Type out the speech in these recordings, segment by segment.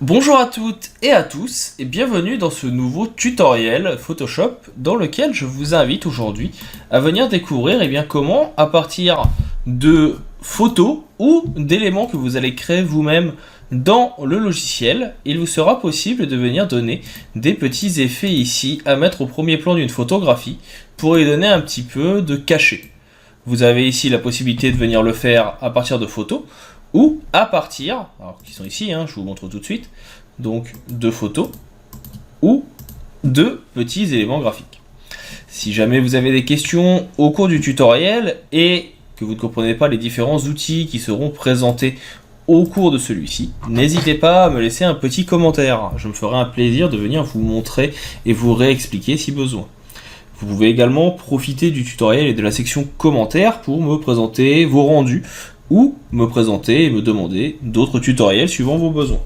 Bonjour à toutes et à tous et bienvenue dans ce nouveau tutoriel Photoshop dans lequel je vous invite aujourd'hui à venir découvrir comment à partir de photos ou d'éléments que vous allez créer vous-même dans le logiciel, il vous sera possible de venir donner des petits effets ici à mettre au premier plan d'une photographie pour y donner un petit peu de cachet. Vous avez ici la possibilité de venir le faire à partir de photos ou à partir, alors qui sont ici, je vous montre tout de suite, donc de photos ou de petits éléments graphiques. Si jamais vous avez des questions au cours du tutoriel et que vous ne comprenez pas les différents outils qui seront présentés au cours de celui-ci, n'hésitez pas à me laisser un petit commentaire. Je me ferai un plaisir de venir vous montrer et vous réexpliquer si besoin. Vous pouvez également profiter du tutoriel et de la section commentaires pour me présenter vos rendus ou me présenter et me demander d'autres tutoriels suivant vos besoins.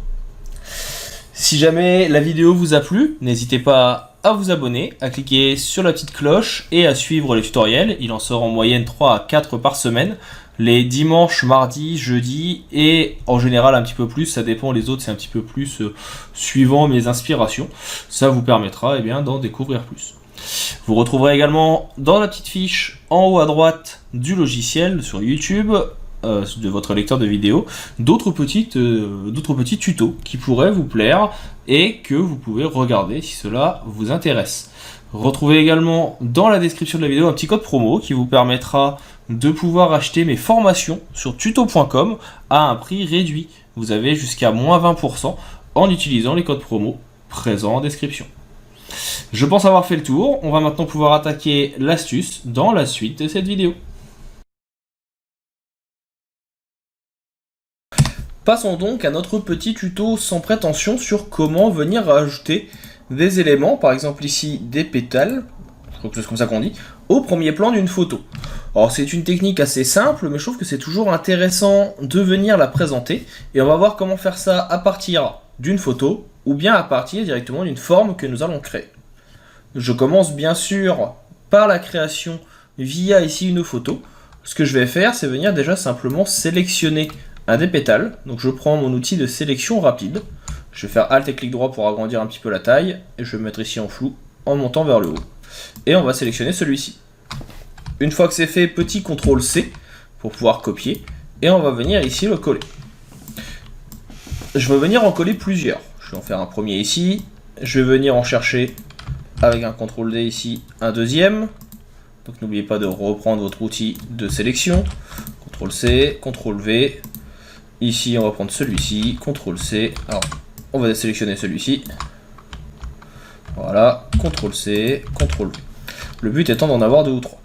Si jamais la vidéo vous a plu, n'hésitez pas à vous abonner, à cliquer sur la petite cloche et à suivre les tutoriels. Il en sort en moyenne 3 à 4 par semaine, les dimanches, mardis, jeudis et en général un petit peu plus, ça dépend, les autres c'est un petit peu plus suivant mes inspirations. Ça vous permettra d'en découvrir plus. Vous retrouverez également dans la petite fiche en haut à droite du logiciel sur YouTube de votre lecteur de vidéo d'autres petits tutos qui pourraient vous plaire et que vous pouvez regarder si cela vous intéresse. Retrouvez également dans la description de la vidéo un petit code promo qui vous permettra de pouvoir acheter mes formations sur tuto.com à un prix réduit. Vous avez jusqu'à moins 20% en utilisant les codes promo présents en description. Je pense avoir fait le tour, on va maintenant pouvoir attaquer l'astuce dans la suite de cette vidéo. Passons donc à notre petit tuto sans prétention sur comment venir rajouter des éléments, par exemple ici des pétales, je crois que c'est comme ça qu'on dit, au premier plan d'une photo. Alors c'est une technique assez simple, mais je trouve que c'est toujours intéressant de venir la présenter, et on va voir comment faire ça à partir d'une photo, ou bien à partir directement d'une forme que nous allons créer. Je commence bien sûr par la création via ici une photo. Ce que je vais faire, c'est venir déjà simplement sélectionner un des pétales. Donc je prends mon outil de sélection rapide. Je vais faire Alt et clic droit pour agrandir un petit peu la taille. Et je vais me mettre ici en flou en montant vers le haut. Et on va sélectionner celui-ci. Une fois que c'est fait, petit CTRL C pour pouvoir copier. Et on va venir ici le coller. Je vais venir en coller plusieurs. Je vais en faire un premier ici. Je vais venir en chercher avec un CTRL D ici un deuxième. Donc n'oubliez pas de reprendre votre outil de sélection. CTRL C, CTRL V. Ici on va prendre celui-ci, CTRL C. Alors on va sélectionner celui-ci. Voilà, CTRL C, CTRL V. Le but étant d'en avoir 2 ou 3.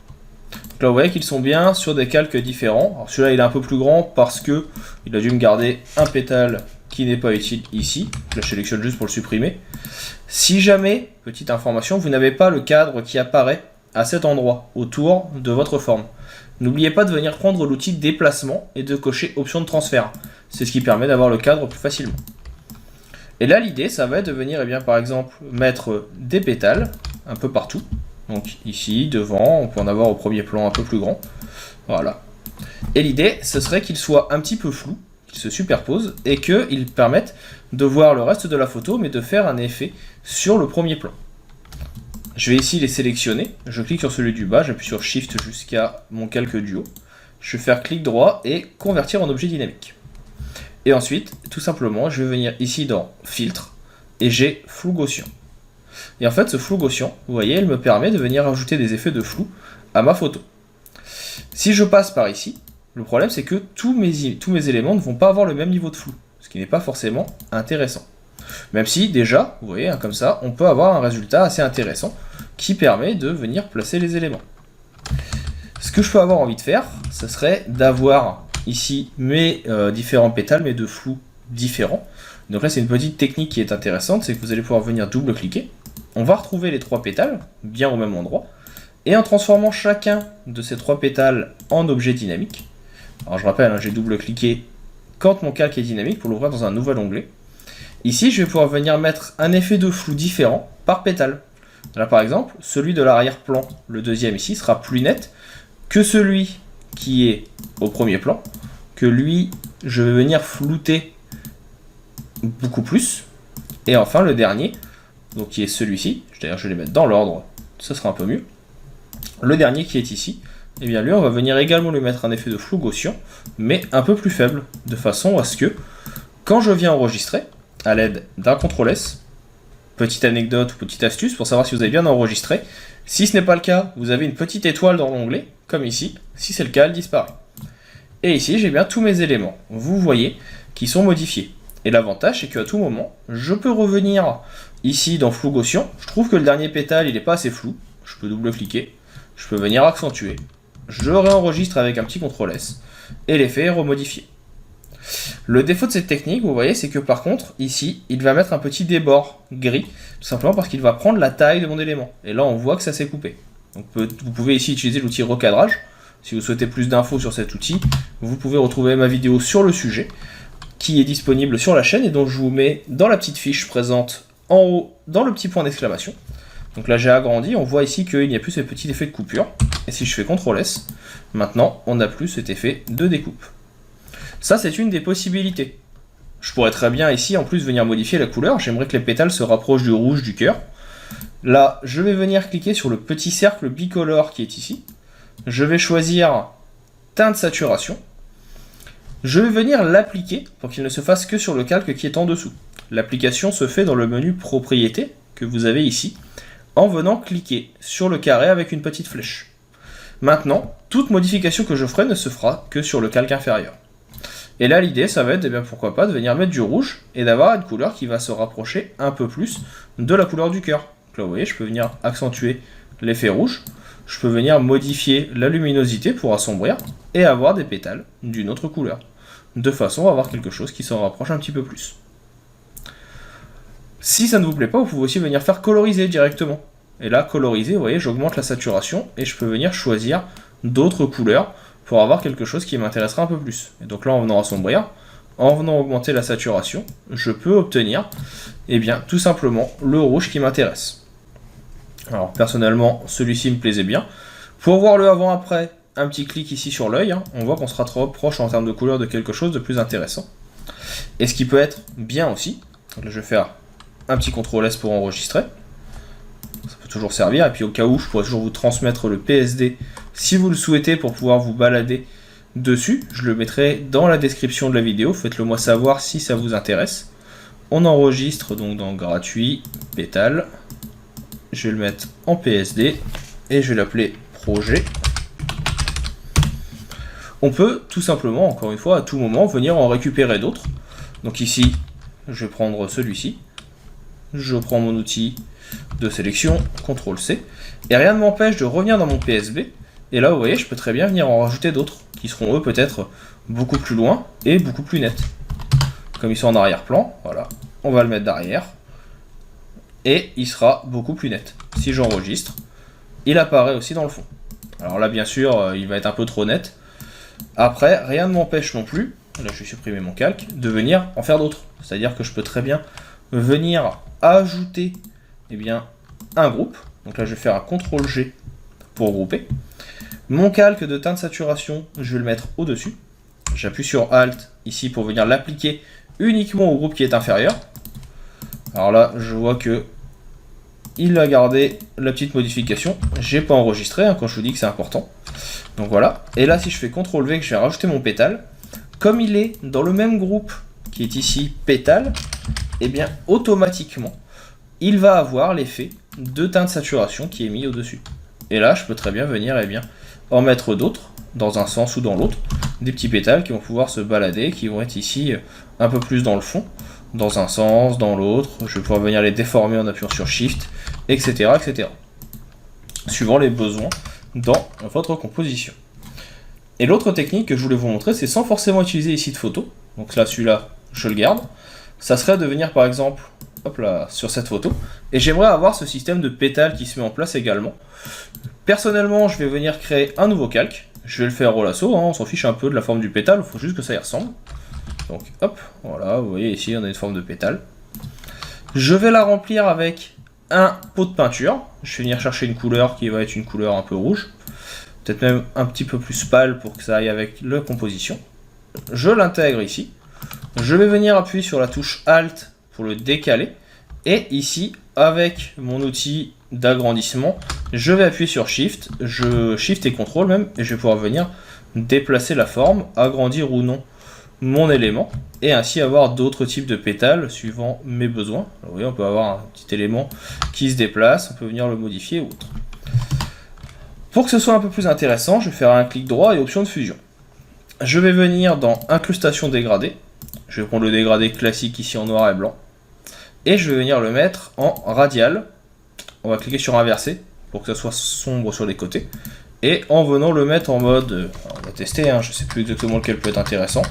Donc là vous voyez qu'ils sont bien sur des calques différents. Alors celui-là il est un peu plus grand parce que il a dû me garder un pétale qui n'est pas utile ici. Je le sélectionne juste pour le supprimer. Si jamais, petite information, vous n'avez pas le cadre qui apparaît à cet endroit, autour de votre forme, n'oubliez pas de venir prendre l'outil déplacement et de cocher option de transfert. C'est ce qui permet d'avoir le cadre plus facilement. Et là l'idée ça va être de venir par exemple mettre des pétales un peu partout. Donc ici, devant, on peut en avoir au premier plan un peu plus grand. Voilà. Et l'idée ce serait qu'il soit un petit peu flou, qu'ils se superposent et qu'ils permettent de voir le reste de la photo mais de faire un effet sur le premier plan. Je vais ici les sélectionner, je clique sur celui du bas, j'appuie sur Shift jusqu'à mon calque du haut. Je vais faire clic droit et convertir en objet dynamique. Et ensuite, tout simplement, je vais venir ici dans Filtre et j'ai Flou Gaussien. Et en fait, ce flou Gaussien, vous voyez, il me permet de venir ajouter des effets de flou à ma photo. Si je passe par ici, le problème c'est que tous mes éléments ne vont pas avoir le même niveau de flou, ce qui n'est pas forcément intéressant. Même si déjà, vous voyez, comme ça, on peut avoir un résultat assez intéressant qui permet de venir placer les éléments. Ce que je peux avoir envie de faire, ce serait d'avoir ici mes différents pétales, mais de flous différents. Donc là, c'est une petite technique qui est intéressante, c'est que vous allez pouvoir venir double-cliquer. On va retrouver les 3 pétales, bien au même endroit, et en transformant chacun de ces 3 pétales en objet dynamique. Alors je rappelle, j'ai double-cliqué quand mon calque est dynamique pour l'ouvrir dans un nouvel onglet. Ici, je vais pouvoir venir mettre un effet de flou différent par pétale. Là, par exemple, celui de l'arrière-plan, le deuxième ici, sera plus net que celui qui est au premier plan, que lui, je vais venir flouter beaucoup plus. Et enfin le dernier, donc qui est celui-ci, d'ailleurs je vais les mettre dans l'ordre, ce sera un peu mieux. Le dernier qui est ici, et bien lui on va venir également lui mettre un effet de flou gaussien, mais un peu plus faible, de façon à ce que, quand je viens enregistrer, à l'aide d'un CTRL S, petite anecdote ou petite astuce pour savoir si vous avez bien enregistré, si ce n'est pas le cas, vous avez une petite étoile dans l'onglet, comme ici, si c'est le cas, elle disparaît. Et ici j'ai bien tous mes éléments, vous voyez, qui sont modifiés. Et l'avantage c'est qu'à tout moment, je peux revenir ici dans flou gaussien, je trouve que le dernier pétale il n'est pas assez flou, je peux double-cliquer, je peux venir accentuer, je réenregistre avec un petit CTRL S, et l'effet est remodifié. Le défaut de cette technique, vous voyez, c'est que par contre, ici, il va mettre un petit débord gris, tout simplement parce qu'il va prendre la taille de mon élément. Et là, on voit que ça s'est coupé. Donc, vous pouvez ici utiliser l'outil recadrage. Si vous souhaitez plus d'infos sur cet outil, vous pouvez retrouver ma vidéo sur le sujet, qui est disponible sur la chaîne et dont je vous mets dans la petite fiche présente en haut, dans le petit point d'exclamation. Donc là, j'ai agrandi, on voit ici qu'il n'y a plus ce petit effet de coupure. Et si je fais CTRL S, maintenant, on n'a plus cet effet de découpe. Ça, c'est une des possibilités. Je pourrais très bien ici, en plus, venir modifier la couleur. J'aimerais que les pétales se rapprochent du rouge du cœur. Là, je vais venir cliquer sur le petit cercle bicolore qui est ici. Je vais choisir teinte saturation. Je vais venir l'appliquer pour qu'il ne se fasse que sur le calque qui est en dessous. L'application se fait dans le menu propriété que vous avez ici, en venant cliquer sur le carré avec une petite flèche. Maintenant, toute modification que je ferai ne se fera que sur le calque inférieur. Et là, l'idée, ça va être, eh bien, pourquoi pas, de venir mettre du rouge et d'avoir une couleur qui va se rapprocher un peu plus de la couleur du cœur. Donc là, vous voyez, je peux venir accentuer l'effet rouge, je peux venir modifier la luminosité pour assombrir et avoir des pétales d'une autre couleur, de façon à avoir quelque chose qui s'en rapproche un petit peu plus. Si ça ne vous plaît pas, vous pouvez aussi venir faire coloriser directement. Et là, coloriser, vous voyez, j'augmente la saturation et je peux venir choisir d'autres couleurs pour avoir quelque chose qui m'intéressera un peu plus. Et donc là, en venant assombrir, en venant augmenter la saturation, je peux obtenir, eh bien, tout simplement, le rouge qui m'intéresse. Alors, personnellement, celui-ci me plaisait bien. Pour voir le avant-après, un petit clic ici sur l'œil, hein, on voit qu'on se rapproche en termes de couleur de quelque chose de plus intéressant. Et ce qui peut être bien aussi, donc là, je vais faire un petit CTRL S pour enregistrer. Ça peut toujours servir, et puis au cas où, je pourrais toujours vous transmettre le PSD si vous le souhaitez pour pouvoir vous balader dessus. Je le mettrai dans la description de la vidéo, faites-le moi savoir si ça vous intéresse. On enregistre donc dans gratuit, pétale. Je vais le mettre en PSD et je vais l'appeler projet. On peut tout simplement, encore une fois, à tout moment, venir en récupérer d'autres. Donc ici, je vais prendre celui-ci. Je prends mon outil de sélection, CTRL-C, et rien ne m'empêche de revenir dans mon PSB, et là vous voyez je peux très bien venir en rajouter d'autres, qui seront eux peut-être beaucoup plus loin et beaucoup plus nets. Comme ils sont en arrière-plan, voilà, on va le mettre derrière, et il sera beaucoup plus net. Si j'enregistre, il apparaît aussi dans le fond. Alors là bien sûr, il va être un peu trop net. Après, rien ne m'empêche non plus, là je vais supprimer mon calque, de venir en faire d'autres. C'est-à-dire que je peux très bien venir ajouter un groupe. Donc là, je vais faire un CTRL-G pour grouper. Mon calque de teinte saturation, je vais le mettre au-dessus. J'appuie sur Alt ici pour venir l'appliquer uniquement au groupe qui est inférieur. Alors là, je vois que il a gardé la petite modification. J'ai pas enregistré hein, quand je vous dis que c'est important. Donc voilà. Et là, si je fais CTRL-V, que je vais rajouter mon pétale, comme il est dans le même groupe qui est ici pétale, et bien automatiquement, il va avoir l'effet de teinte saturation qui est mis au-dessus. Et là, je peux très bien venir en mettre d'autres, dans un sens ou dans l'autre, des petits pétales qui vont pouvoir se balader, qui vont être ici un peu plus dans le fond, dans un sens, dans l'autre. Je vais pouvoir venir les déformer en appuyant sur Shift, etc., etc. Suivant les besoins dans votre composition. Et l'autre technique que je voulais vous montrer, c'est sans forcément utiliser ici de photo. Donc là, celui-là, je le garde. Ça serait de venir par exemple hop là, sur cette photo, et j'aimerais avoir ce système de pétales qui se met en place également. Personnellement, je vais venir créer un nouveau calque, je vais le faire au lasso, hein, on s'en fiche un peu de la forme du pétale, il faut juste que ça y ressemble. Donc hop, voilà, vous voyez ici on a une forme de pétale. Je vais la remplir avec un pot de peinture, je vais venir chercher une couleur qui va être une couleur un peu rouge, peut-être même un petit peu plus pâle pour que ça aille avec la composition. Je l'intègre ici. Je vais venir appuyer sur la touche Alt pour le décaler. Et ici, avec mon outil d'agrandissement, je vais appuyer sur Shift, Shift et CTRL même, et je vais pouvoir venir déplacer la forme, agrandir ou non mon élément, et ainsi avoir d'autres types de pétales suivant mes besoins. Alors, vous voyez, on peut avoir un petit élément qui se déplace, on peut venir le modifier ou autre. Pour que ce soit un peu plus intéressant, je vais faire un clic droit et option de fusion. Je vais venir dans incrustation dégradée, je vais prendre le dégradé classique ici en noir et blanc, et je vais venir le mettre en radial. On va cliquer sur inverser pour que ça soit sombre sur les côtés. Et en venant le mettre en mode, on va tester, je ne sais plus exactement lequel peut être intéressant.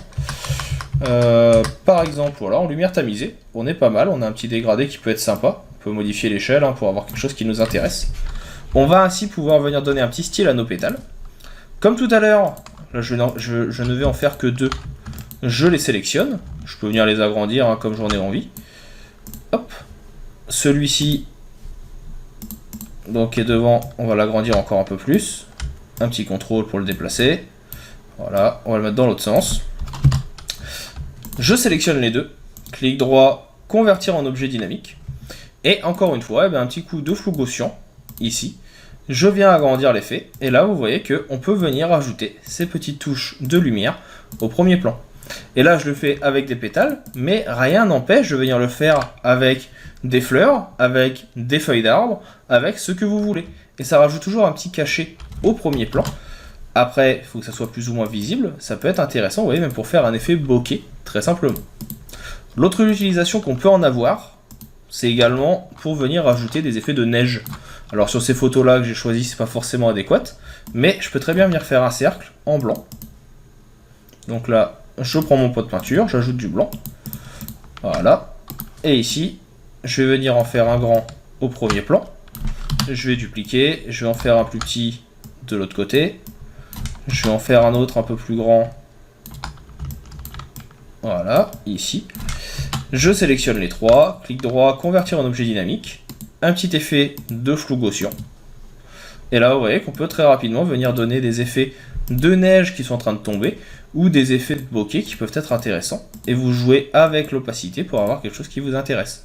Par exemple, voilà, en lumière tamisée, on est pas mal, on a un petit dégradé qui peut être sympa. On peut modifier l'échelle pour avoir quelque chose qui nous intéresse. On va ainsi pouvoir venir donner un petit style à nos pétales. Comme tout à l'heure, là je ne vais en faire que 2. Je les sélectionne, je peux venir les agrandir comme j'en ai envie. Hop, celui-ci, donc est devant, on va l'agrandir encore un peu plus. Un petit contrôle pour le déplacer. Voilà, on va le mettre dans l'autre sens. Je sélectionne les deux. Clic droit, convertir en objet dynamique. Et encore une fois, un petit coup de flou Gaussian, ici. Je viens agrandir l'effet. Et là, vous voyez qu'on peut venir ajouter ces petites touches de lumière au premier plan. Et là, je le fais avec des pétales, mais rien n'empêche de venir le faire avec des fleurs, avec des feuilles d'arbre, avec ce que vous voulez. Et ça rajoute toujours un petit cachet au premier plan. Après, il faut que ça soit plus ou moins visible. Ça peut être intéressant, vous voyez, même pour faire un effet bokeh, très simplement. L'autre utilisation qu'on peut en avoir, c'est également pour venir rajouter des effets de neige. Alors sur ces photos-là que j'ai choisies, c'est pas forcément adéquat, mais je peux très bien venir faire un cercle en blanc. Donc là, je prends mon pot de peinture, j'ajoute du blanc. Voilà. Et ici, je vais venir en faire un grand au premier plan. Je vais dupliquer, je vais en faire un plus petit de l'autre côté. Je vais en faire un autre un peu plus grand. Voilà, ici. Je sélectionne les trois, clic droit, convertir en objet dynamique. Un petit effet de flou Gaussian. Et là, vous voyez qu'on peut très rapidement venir donner des effets de neige qui sont en train de tomber ou des effets de bokeh qui peuvent être intéressants. Et vous jouez avec l'opacité pour avoir quelque chose qui vous intéresse.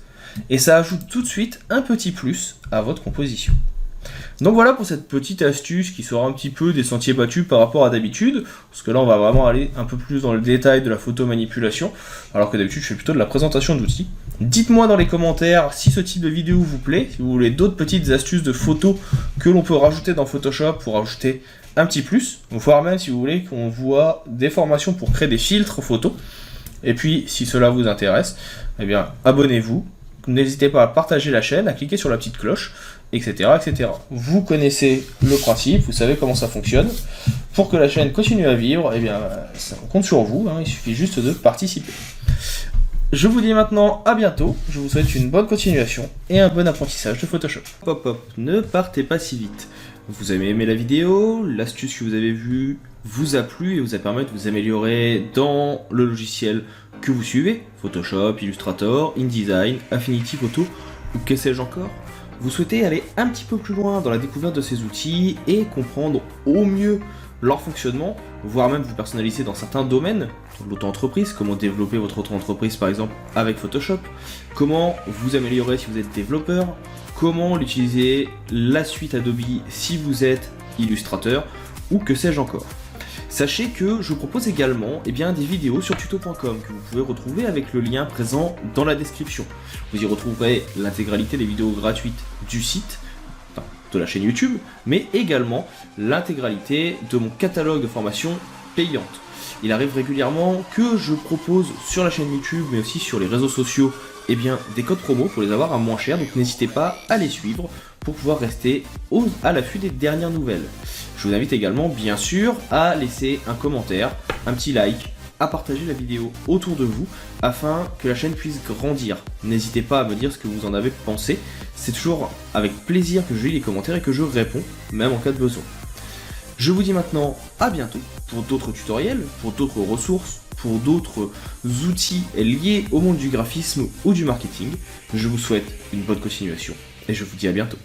Et ça ajoute tout de suite un petit plus à votre composition. Donc voilà pour cette petite astuce qui sera un petit peu des sentiers battus par rapport à d'habitude, parce que là on va vraiment aller un peu plus dans le détail de la photo manipulation, alors que d'habitude je fais plutôt de la présentation d'outils. Dites-moi dans les commentaires si ce type de vidéo vous plaît, si vous voulez d'autres petites astuces de photos que l'on peut rajouter dans Photoshop pour ajouter un petit plus, voire même si vous voulez qu'on voit des formations pour créer des filtres photos. Et puis si cela vous intéresse, eh bien abonnez-vous. N'hésitez pas à partager la chaîne, à cliquer sur la petite cloche, etc., etc. Vous connaissez le principe, vous savez comment ça fonctionne. Pour que la chaîne continue à vivre, eh bien, on compte sur vous, il suffit juste de participer. Je vous dis maintenant à bientôt, je vous souhaite une bonne continuation et un bon apprentissage de Photoshop. Hop hop, ne partez pas si vite. Vous avez aimé la vidéo, l'astuce que vous avez vue vous a plu et vous a permis de vous améliorer dans le logiciel que vous suivez, Photoshop, Illustrator, InDesign, Affinity Photo ou que sais-je encore. Vous souhaitez aller un petit peu plus loin dans la découverte de ces outils et comprendre au mieux leur fonctionnement, voire même vous personnaliser dans certains domaines, l'auto-entreprise, comment développer votre auto-entreprise par exemple avec Photoshop, comment vous améliorer si vous êtes développeur, comment l'utiliser la suite Adobe si vous êtes illustrateur ou que sais-je encore. Sachez que je propose également des vidéos sur tuto.com que vous pouvez retrouver avec le lien présent dans la description. Vous y retrouverez l'intégralité des vidéos gratuites du site, de la chaîne YouTube, mais également l'intégralité de mon catalogue de formations payantes. Il arrive régulièrement que je propose sur la chaîne YouTube, mais aussi sur les réseaux sociaux, des codes promo pour les avoir à moins cher, donc n'hésitez pas à les suivre pour pouvoir rester à l'affût des dernières nouvelles. Je vous invite également, bien sûr, à laisser un commentaire, un petit like, à partager la vidéo autour de vous, afin que la chaîne puisse grandir. N'hésitez pas à me dire ce que vous en avez pensé, c'est toujours avec plaisir que je lis les commentaires et que je réponds, même en cas de besoin. Je vous dis maintenant à bientôt pour d'autres tutoriels, pour d'autres ressources, pour d'autres outils liés au monde du graphisme ou du marketing. Je vous souhaite une bonne continuation et je vous dis à bientôt.